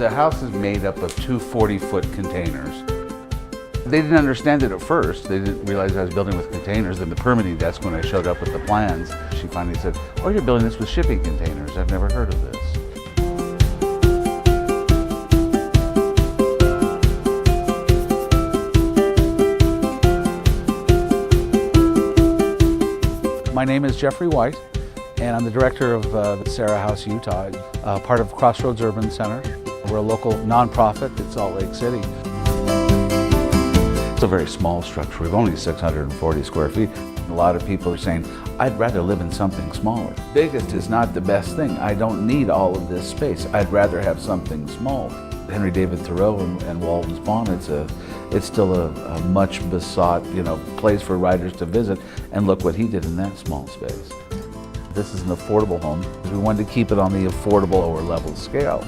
The house is made up of two 40-foot containers. They didn't understand it at first. They didn't realize I was building with containers. In the permitting desk, when I showed up with the plans, she finally said, "Oh, you're building this with shipping containers. I've never heard of this." My name is Jeffrey White, and I'm the director of the Serra House Utah, part of Crossroads Urban Center. We're a local nonprofit in Salt Lake City. It's a very small structure. We've only 640 square feet. A lot of people are saying, I'd rather live in something smaller. Biggest is not the best thing. I don't need all of this space. I'd rather have something small. Henry David Thoreau and Walden Spawn, it's still a much besought, place for riders to visit, and look what he did in that small space. This is an affordable home. We wanted to keep it on the affordable lower level scale.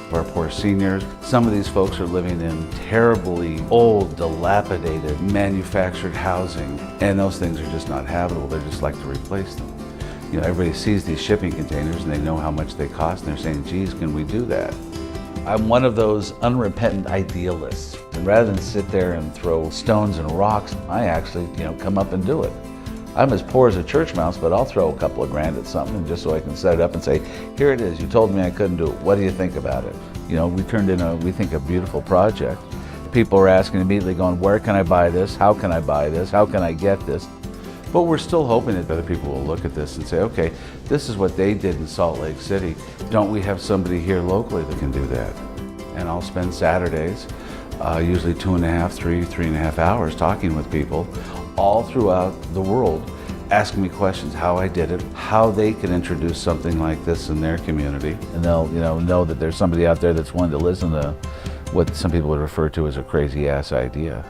For our poor seniors, some of these folks are living in terribly old, dilapidated, manufactured housing, and those things are just not habitable. They're just like to replace them. Everybody sees these shipping containers and they know how much they cost, and they're saying, geez, can we do that? I'm one of those unrepentant idealists. And rather than sit there and throw stones and rocks, I actually, come up and do it. I'm as poor as a church mouse, but I'll throw a couple of grand at something just so I can set it up and say, here it is, you told me I couldn't do it. What do you think about it? We turned in we think, a beautiful project. People are asking immediately, going, where can I buy this? How can I buy this? How can I get this? But we're still hoping that other people will look at this and say, okay, this is what they did in Salt Lake City. Don't we have somebody here locally that can do that? And I'll spend Saturdays, usually 3.5 hours talking with people all throughout the world, asking me questions, how I did it, how they can introduce something like this in their community. And they'll know that there's somebody out there that's willing to listen to what some people would refer to as a crazy ass idea.